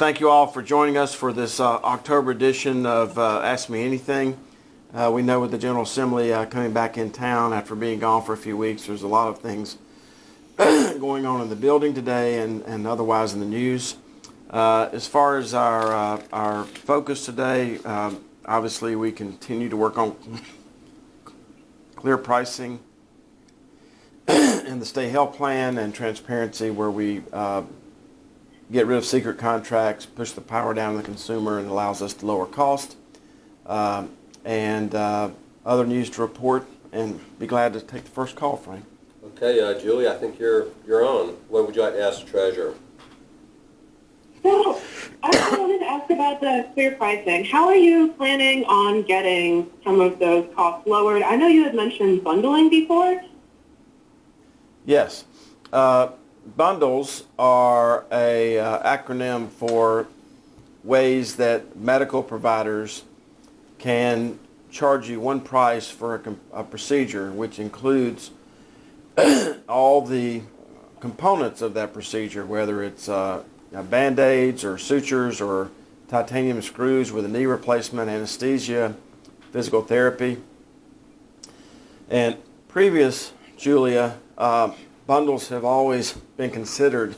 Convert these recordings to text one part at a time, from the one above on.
thank you all for joining us for this October edition of Ask Me Anything. We know with the General Assembly coming back in town after being gone for a few weeks, there's a lot of things going on in the building today and otherwise in the news. As far as our focus today, obviously we continue to work on clear pricing and the state health plan and transparency, where we get rid of secret contracts, push the power down to the consumer, and allows us to lower cost. And other news to report, and be glad to take the first call, Frank. Okay, Julie, I think you're on. What would you like to ask the treasurer? So, I just wanted to ask about the clear pricing. How are you planning on getting some of those costs lowered? I know you had mentioned bundling before. Yes. Bundles are a acronym for ways that medical providers can charge you one price for a procedure, which includes all the components of that procedure, whether it's Band-Aids or sutures or titanium screws with a knee replacement, anesthesia, physical therapy. And previous, Julia, bundles have always been considered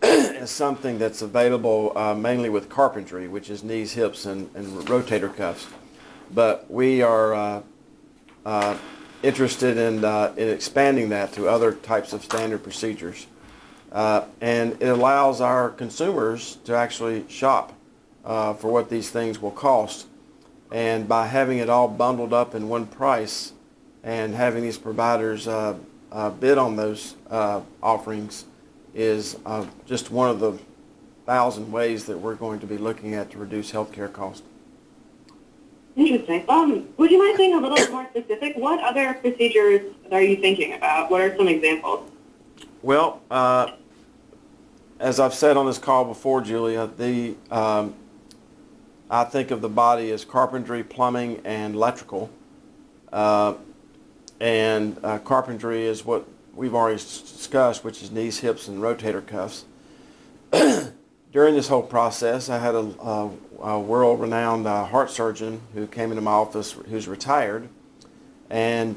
as something that's available mainly with carpentry, which is knees, hips, and rotator cuffs. But we are interested in expanding that to other types of standard procedures. And it allows our consumers to actually shop for what these things will cost. And by having it all bundled up in one price and having these providers bid on those offerings is just one of the 1,000 ways that we're going to be looking at to reduce healthcare costs. Interesting. Would you mind being a little more specific? What other procedures are you thinking about? What are some examples? Well, as I've said on this call before, Julia, I think of the body as carpentry, plumbing, and electrical. And carpentry is what we've already discussed, which is knees, hips, and rotator cuffs. During this whole process, I had a world-renowned heart surgeon who came into my office, who's retired, and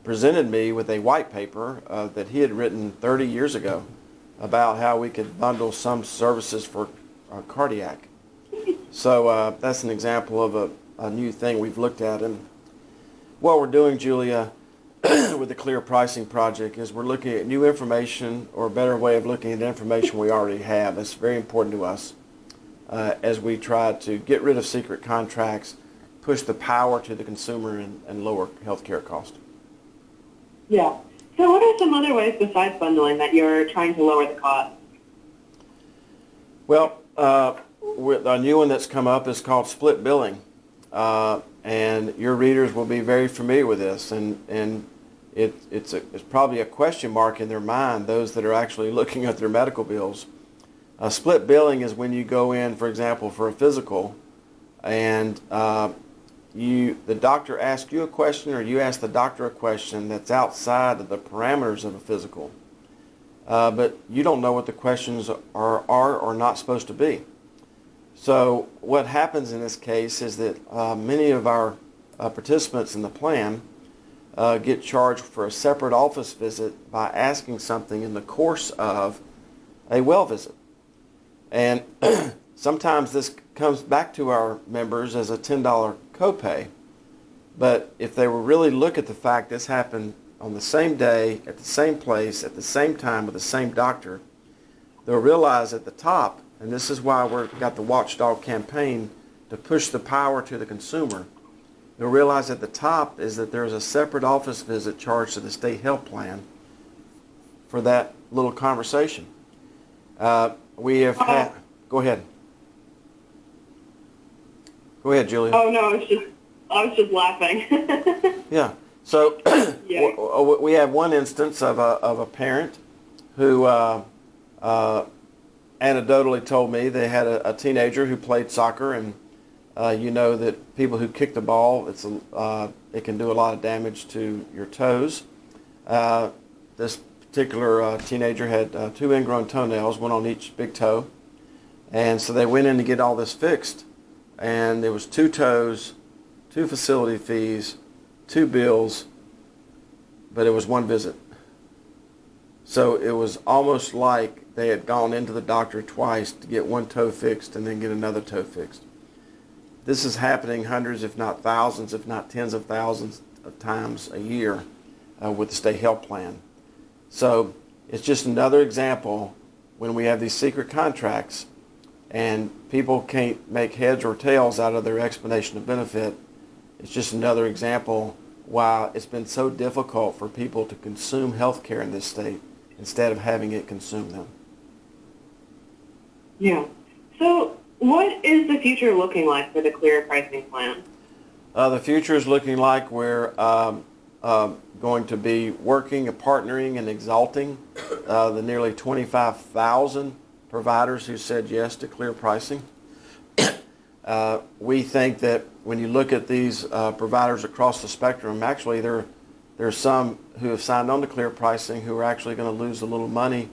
presented me with a white paper that he had written 30 years ago about how we could bundle some services for cardiac. So that's an example of a new thing we've looked at. And what we're doing, Julia, with the Clear Pricing Project is we're looking at new information, or a better way of looking at information we already have. It's very important to us as we try to get rid of secret contracts, push the power to the consumer, and lower healthcare costs. Yeah. So what are some other ways besides bundling that you're trying to lower the cost? Well, a new one that's come up is called split billing. And your readers will be very familiar with this, and it's probably a question mark in their mind, those that are actually looking at their medical bills. Split billing is when you go in, for example, for a physical, and the doctor asks you a question, or you ask the doctor a question that's outside of the parameters of a physical, but you don't know what the questions are or not supposed to be. So what happens in this case is that many of our participants in the plan get charged for a separate office visit by asking something in the course of a well visit. And sometimes this comes back to our members as a $10 copay. But if they will really look at the fact this happened on the same day, at the same place, at the same time with the same doctor, they'll realize at the top, and this is why we've got the Watchdog campaign to push the power to the consumer. You'll realize at the top is that there's a separate office visit charged to the state health plan for that little conversation. We have had... Go ahead. Go ahead, Julia. Oh, no, I was just laughing. Yeah. So Yeah. we have one instance of a parent who anecdotally told me they had a teenager who played soccer, and you know that people who kick the ball, it can do a lot of damage to your toes. This particular teenager had two ingrown toenails, one on each big toe, And so they went in to get all this fixed, and there was 2 tows, 2 facility fees, 2 bills, but it was 1 visit. So it was almost like they had gone into the doctor twice to get 1 toe fixed and then get another toe fixed. This is happening hundreds, if not thousands, if not tens of thousands of times a year with the state health plan. So it's just another example when we have these secret contracts and people can't make heads or tails out of their explanation of benefit. It's just another example why it's been so difficult for people to consume health care in this state instead of having it consume them. Yeah. So what is the future looking like for the clear pricing plan? The future is looking like we're going to be working and partnering and exalting the nearly 25,000 providers who said yes to clear pricing. We think that when you look at these providers across the spectrum, actually there are some who have signed on to clear pricing who are actually going to lose a little money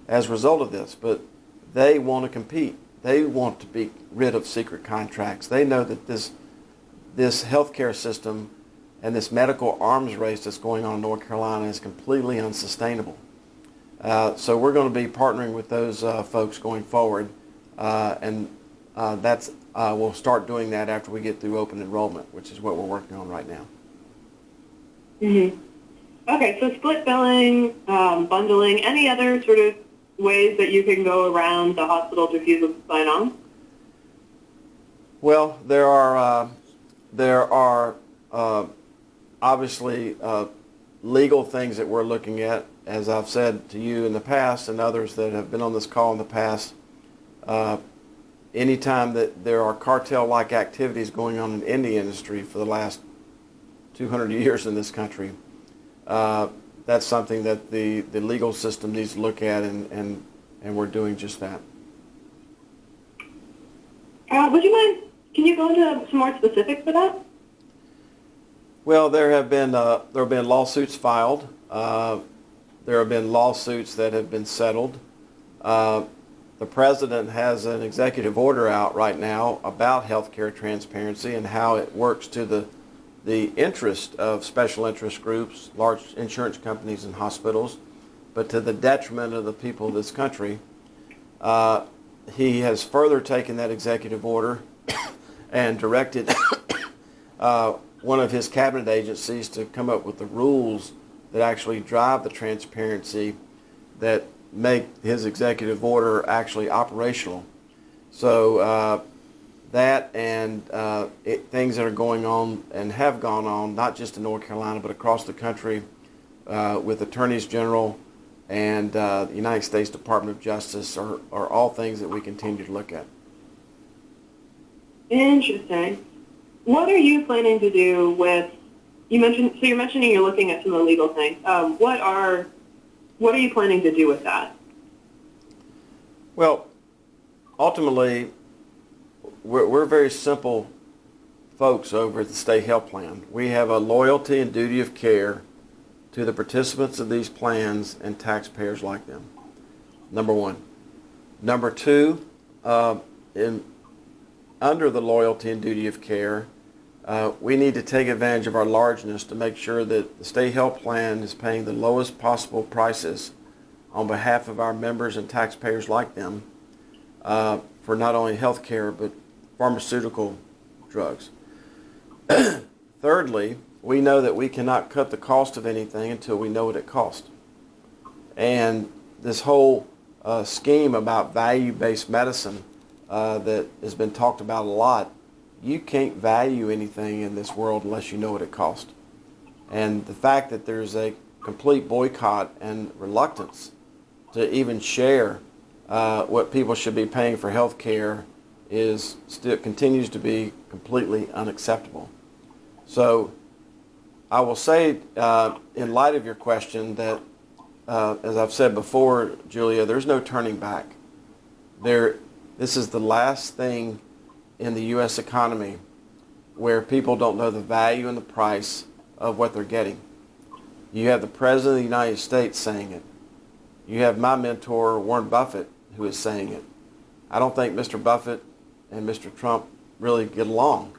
as a result of this, but they want to compete. They want to be rid of secret contracts. They know that this healthcare system and this medical arms race that's going on in North Carolina is completely unsustainable. So we're going to be partnering with those folks going forward, and we'll start doing that after we get through open enrollment, which is what we're working on right now. Mm-hmm. Okay, so split billing, bundling, any other sort of ways that you can go around the hospital's refusal to sign on? Well, there are obviously legal things that we're looking at, as I've said to you in the past and others that have been on this call in the past. Anytime that there are cartel-like activities going on in the industry for the last 200 years in this country, that's something that the legal system needs to look at, and we're doing just that. Would you mind, can you go into some more specifics for that? Well, there have been lawsuits filed. There have been lawsuits that have been settled. The president has an executive order out right now about healthcare transparency and how it works to the interest of special interest groups, large insurance companies and hospitals, but to the detriment of the people of this country. He has further taken that executive order and directed one of his cabinet agencies to come up with the rules that actually drive the transparency that make his executive order actually operational. So that and things that are going on and have gone on, not just in North Carolina, but across the country with attorneys general and the United States Department of Justice are all things that we continue to look at. Interesting. What are you planning to do with, you're mentioning you're looking at some of the legal things. What are you planning to do with that? Well, ultimately, we're very simple folks over at the State Health Plan. We have a loyalty and duty of care to the participants of these plans and taxpayers like them. Number one. Number two, under the loyalty and duty of care, we need to take advantage of our largeness to make sure that the State Health Plan is paying the lowest possible prices on behalf of our members and taxpayers like them for not only health care but pharmaceutical drugs. Thirdly, we know that we cannot cut the cost of anything until we know what it costs. And this whole scheme about value-based medicine that has been talked about a lot, you can't value anything in this world unless you know what it costs. And the fact that there's a complete boycott and reluctance to even share what people should be paying for health care continues to be completely unacceptable. So I will say, in light of your question, that as I've said before, Julia, there's no turning back. This is the last thing in the U.S. economy where people don't know the value and the price of what they're getting. You have the President of the United States saying it. You have my mentor, Warren Buffett, who is saying it. I don't think Mr. Buffett and Mr. Trump really get along.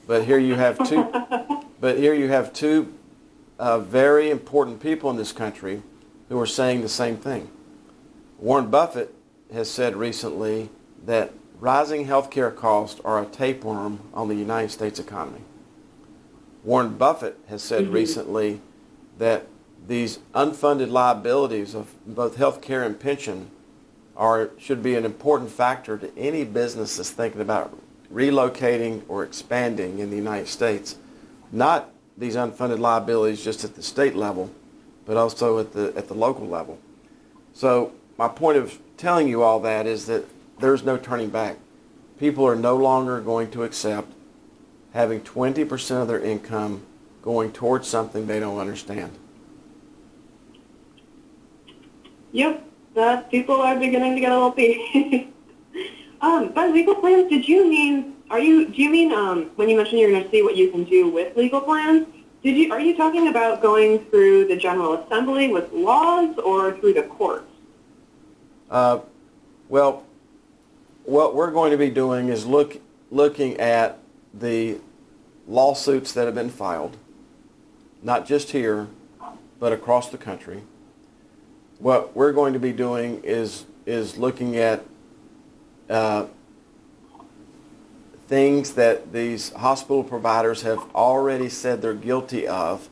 But here you have two. But here you have two very important people in this country who are saying the same thing. Warren Buffett has said recently that rising healthcare costs are a tapeworm on the United States economy. Warren Buffett has said recently that these unfunded liabilities of both healthcare and pension should be an important factor to any business that's thinking about relocating or expanding in the United States. Not these unfunded liabilities just at the state level, but also at the local level. So my point of telling you all that is that there's no turning back. People are no longer going to accept having 20% of their income going towards something they don't understand. Yep, people are beginning to get a little peeved. By legal plans, do you mean when you mentioned you're going to see what you can do with legal plans? Are you talking about going through the General Assembly with laws or through the courts? Well, what we're going to be doing is looking at the lawsuits that have been filed, not just here, but across the country. What we're going to be doing is looking at things that these hospital providers have already said they're guilty of,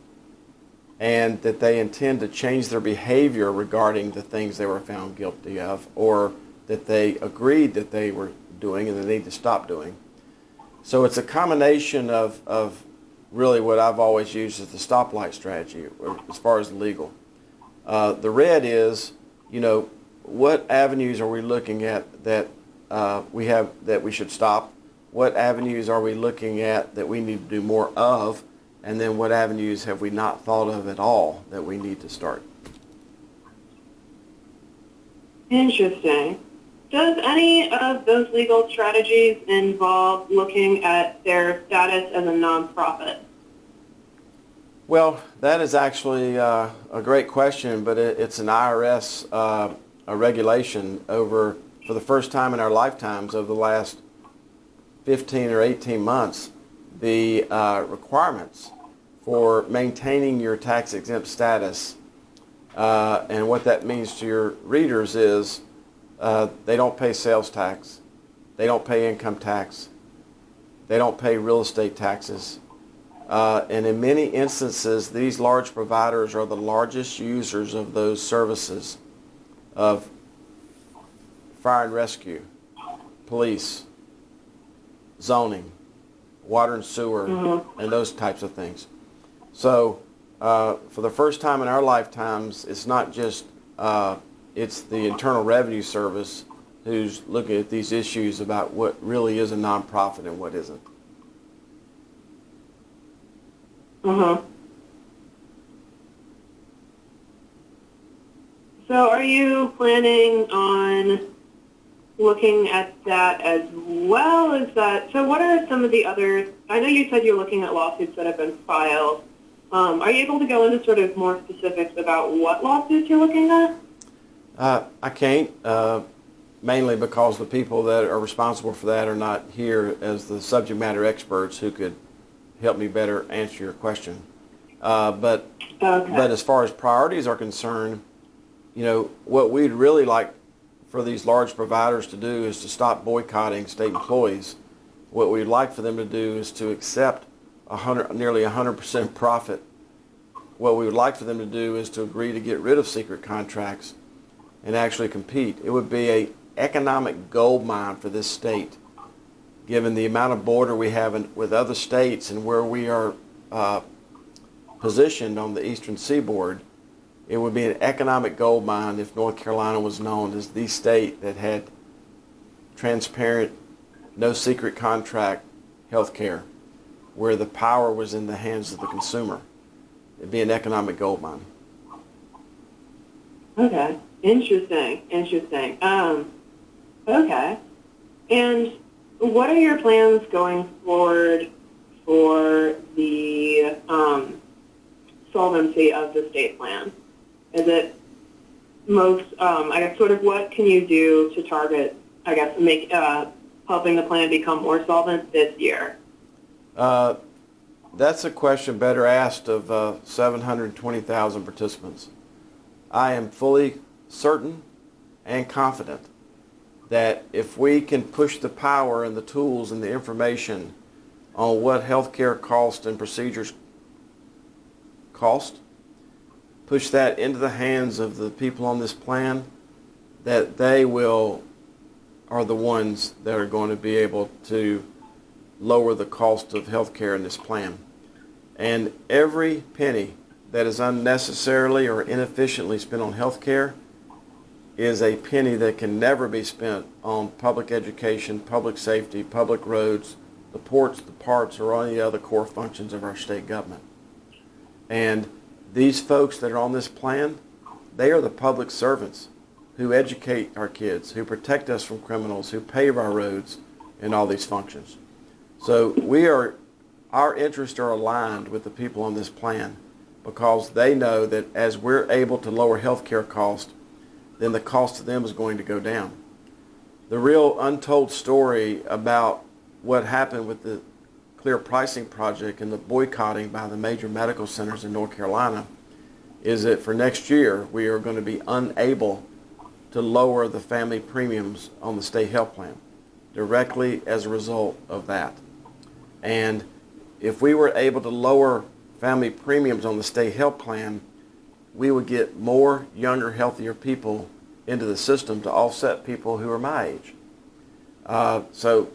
and that they intend to change their behavior regarding the things they were found guilty of, or that they agreed that they were doing and they need to stop doing. So it's a combination of really what I've always used as the stoplight strategy as far as legal. The red is, what avenues are we looking at that we should stop? What avenues are we looking at that we need to do more of? And then what avenues have we not thought of at all that we need to start? Interesting. Does any of those legal strategies involve looking at their status as a nonprofit? Well, that is actually a great question, but it's an IRS a regulation for the first time in our lifetimes over the last 15 or 18 months, the requirements for maintaining your tax-exempt status, and what that means to your readers is they don't pay sales tax, they don't pay income tax, they don't pay real estate taxes, and in many instances these large providers are the largest users of those services of fire and rescue, police, zoning, water and sewer, and those types of things. So for the first time in our lifetimes, it's not just, it's the Internal Revenue Service who's looking at these issues about what really is a nonprofit and what isn't. So are you planning on looking at that as well? So what are some of the other, I know you said you're looking at lawsuits that have been filed. Are you able to go into sort of more specifics about what lawsuits you're looking at? I can't, mainly because the people that are responsible for that are not here as the subject matter experts who could help me better answer your question. But as far as priorities are concerned, what we'd really like for these large providers to do is to stop boycotting state employees. What we'd like for them to do is to accept nearly 100% profit. What we would like for them to do is to agree to get rid of secret contracts and actually compete. It would be an economic gold mine for this state, given the amount of border we have with other states and where we are positioned on the eastern seaboard. It would be an economic gold mine if North Carolina was known as the state that had transparent, no secret contract health care, where the power was in the hands of the consumer. It'd be an economic gold mine. Okay. Interesting. Okay. And what are your plans going forward for the solvency of the state plan? Is it most, I guess, sort of what can you do to target I guess, make helping the plan become more solvent this year? That's a question better asked of 720,000 participants. I am fully certain and confident that if we can push the power and the tools and the information on what healthcare costs and procedures cost, push that into the hands of the people on this plan, that they are the ones that are going to be able to lower the cost of healthcare in this plan. And every penny that is unnecessarily or inefficiently spent on healthcare is a penny that can never be spent on public education, public safety, public roads, the ports, the parks, or any other core functions of our state government. And these folks that are on this plan, they are the public servants who educate our kids, who protect us from criminals, who pave our roads, and all these functions. So our interests are aligned with the people on this plan because they know that as we're able to lower healthcare costs, then the cost to them is going to go down. The real untold story about what happened with the Clear Pricing Project and the boycotting by the major medical centers in North Carolina is that for next year we are going to be unable to lower the family premiums on the state health plan directly as a result of that. And if we were able to lower family premiums on the state health plan, we would get more younger, healthier people into the system to offset people who are my age. So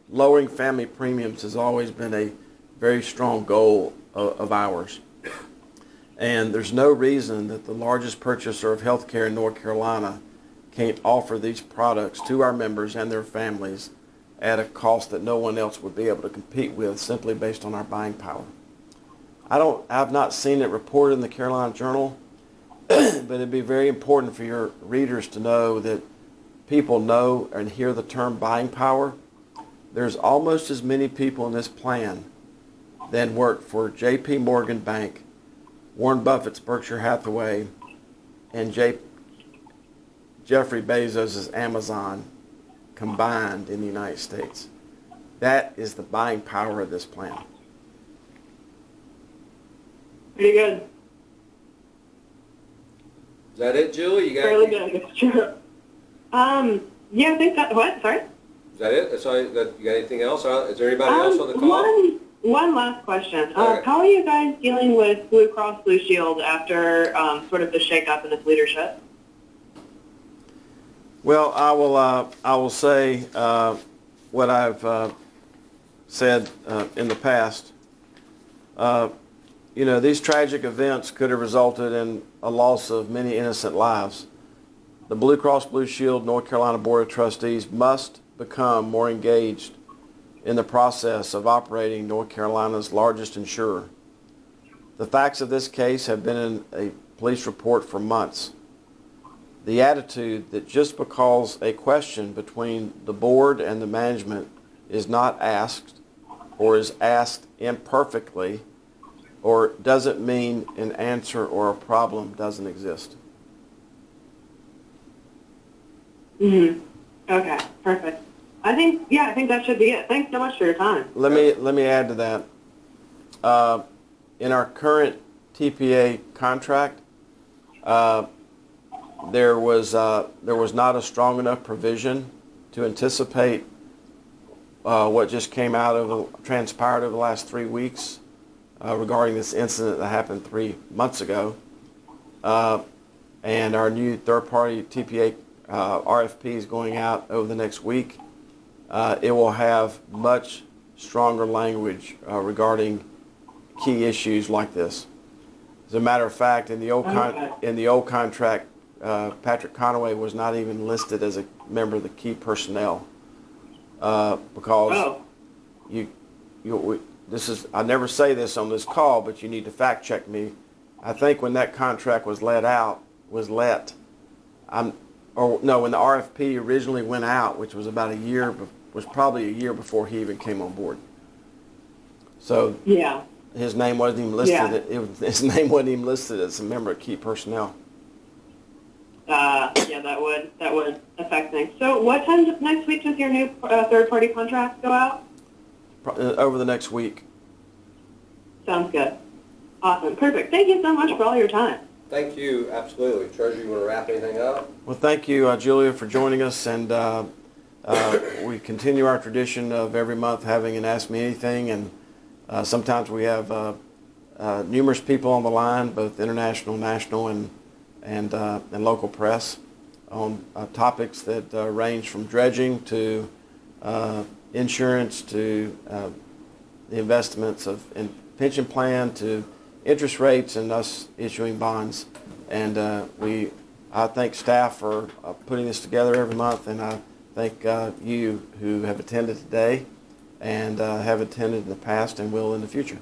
lowering family premiums has always been a very strong goal of ours. And there's no reason that the largest purchaser of health care in North Carolina can't offer these products to our members and their families at a cost that no one else would be able to compete with simply based on our buying power. I've not seen it reported in the Carolina Journal, but it'd be very important for your readers to know that people know and hear the term buying power. There's almost as many people in this plan that work for J.P. Morgan Bank, Warren Buffett's Berkshire Hathaway, and Jeffrey Bezos' Amazon combined in the United States. That is the buying power of this plan. Pretty good. Is that it, Julie? You got Fairly good. It's true. Yeah, I think that. What? Sorry. Is that it? That's all. You got anything else? Is there anybody else on the call? One last question. Okay. How are you guys dealing with Blue Cross Blue Shield after sort of the shakeup in its leadership? Well, I will say what I've said in the past. These tragic events could have resulted in a loss of many innocent lives. The Blue Cross Blue Shield North Carolina Board of Trustees must become more engaged in the process of operating North Carolina's largest insurer. The facts of this case have been in a police report for months. The attitude that just because a question between the board and the management is not asked or is asked imperfectly or doesn't mean an answer or a problem doesn't exist. Mm-hmm. Okay, perfect. I think that should be it. Thanks so much for your time. Let me add to that. In our current TPA contract, there was not a strong enough provision to anticipate what just transpired over the last 3 weeks regarding this incident that happened 3 months ago. And our new third-party TPA RFP is going out over the next week. It will have much stronger language regarding key issues like this. As a matter of fact, in the old contract, Patrick Conaway was not even listed as a member of the key personnel because I never say this on this call, but you need to fact check me. I think when that contract was when the RFP originally went out, which was probably a year before he even came on board. So yeah, his name wasn't even listed. His name wasn't even listed as a member of key personnel. yeah, that would affect things. So what time next week does your new third-party contract go out? Over the next week. Sounds good. Awesome. Perfect. Thank you so much for all your time. Thank you, absolutely. Treasurer, you want to wrap anything up? Well, thank you, Julia, for joining us, and we continue our tradition of every month having an Ask Me Anything, and sometimes we have numerous people on the line, both international, national, and local press, on topics that range from dredging to insurance to the investments in pension plan to interest rates and us issuing bonds. And I thank staff for putting this together every month, and I thank you who have attended today and have attended in the past and will in the future.